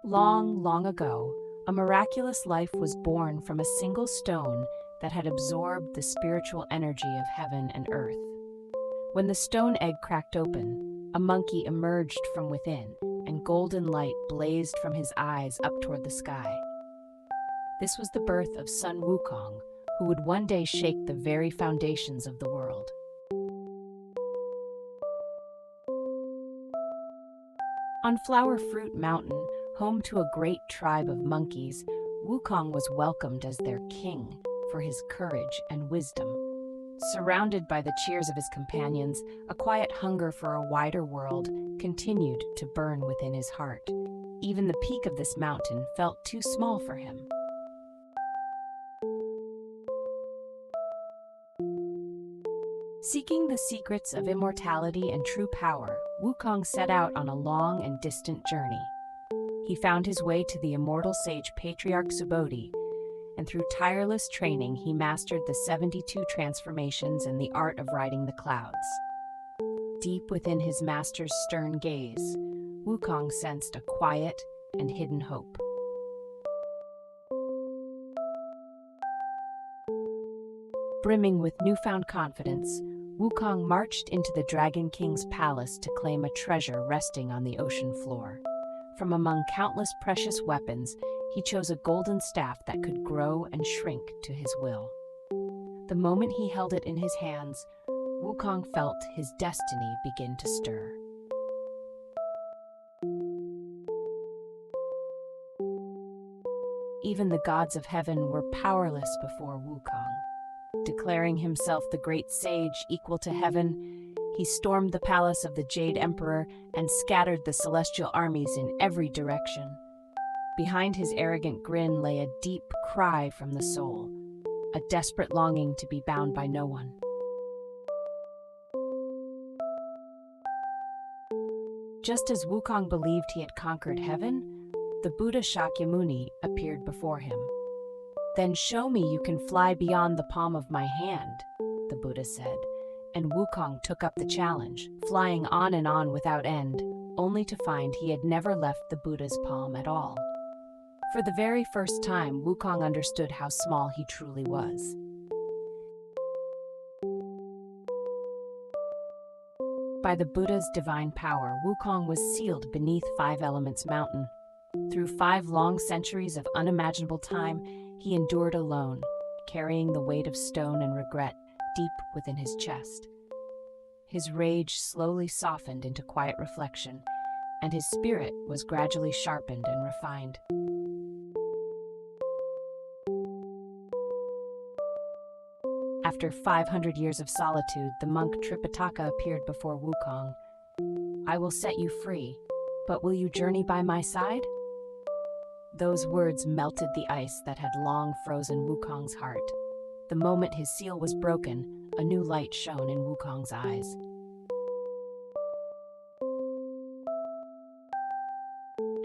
Long, long ago, a miraculous life was born from a single stone that had absorbed the spiritual energy of heaven and earth. When the stone egg cracked open, a monkey emerged from within, and golden light blazed from his eyes up toward the sky. This was the birth of son Wukong, who would one day shake the very foundations of the world. On Flower Fruit Mountain, home to a great tribe of monkeys, Wukong was welcomed as their king for his courage and wisdom. Surrounded by the cheers of his companions, a quiet hunger for a wider world continued to burn within his heart. Even the peak of this mountain felt too small for him. Seeking the secrets of immortality and true power, Wukong set out on a long and distant journey. He found his way to the immortal sage patriarch Subodhi, and through tireless training he mastered the 72 transformations and the art of riding the clouds. Deep within his master's stern gaze, Wukong sensed a quiet and hidden hope. Brimming with newfound confidence, Wukong marched into the Dragon King's palace to claim a treasure resting on the ocean floor. From among countless precious weapons, he chose a golden staff that could grow and shrink to his will. The moment he held it in his hands, Wukong felt his destiny begin to stir. Even the gods of heaven were powerless before Wukong. Declaring himself the great sage equal to heaven, he stormed the palace of the Jade Emperor and scattered the celestial armies in every direction. Behind his arrogant grin lay a deep cry from the soul, a desperate longing to be bound by no one. Just as Wukong believed he had conquered heaven, the Buddha Shakyamuni appeared before him. "Then show me you can fly beyond the palm of my hand," the Buddha said, and Wukong took up the challenge, flying on and on without end, only to find he had never left the Buddha's palm at all. For the very first time, Wukong understood how small he truly was. By the Buddha's divine power, Wukong was sealed beneath Five Elements Mountain. Through 5 long centuries of unimaginable time, he endured alone, carrying the weight of stone and regret deep within his chest. His rage slowly softened into quiet reflection, and his spirit was gradually sharpened and refined. After 500 years of solitude, the monk Tripitaka appeared before Wukong. "I will set you free, but will you journey by my side?" Those words melted the ice that had long frozen Wukong's heart. The moment his seal was broken, a new light shone in Wukong's eyes.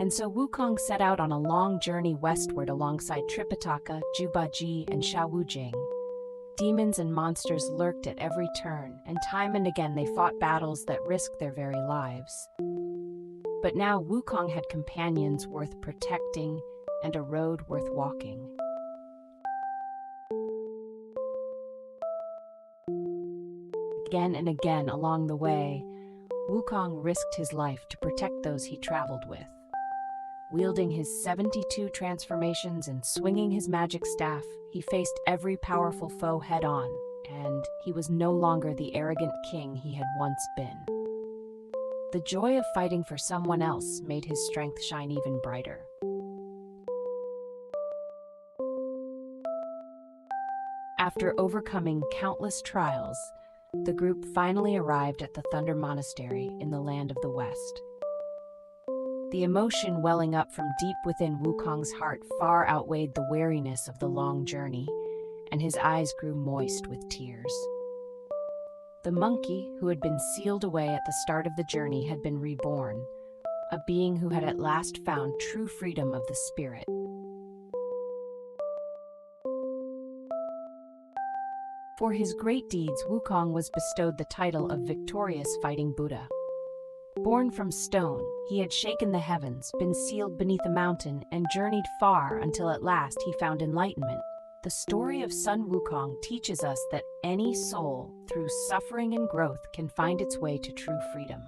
And so Wukong set out on a long journey westward alongside Tripitaka, Jubaji, and Shawujing. Demons and monsters lurked at every turn, and time and again they fought battles that risked their very lives. But now Wukong had companions worth protecting and a road worth walking. Again and again along the way, Wukong risked his life to protect those he traveled with. Wielding his 72 transformations and swinging his magic staff, he faced every powerful foe head-on, and he was no longer the arrogant king he had once been. The joy of fighting for someone else made his strength shine even brighter. After overcoming countless trials, the group finally arrived at the Thunder Monastery in the land of the West. The emotion welling up from deep within Wukong's heart far outweighed the weariness of the long journey, and his eyes grew moist with tears. The monkey, who had been sealed away at the start of the journey, had been reborn, a being who had at last found true freedom of the spirit. For his great deeds, Wukong was bestowed the title of Victorious Fighting Buddha. Born from stone, he had shaken the heavens, been sealed beneath a mountain, and journeyed far until at last he found enlightenment. The story of Sun Wukong teaches us that any soul, through suffering and growth, can find its way to true freedom.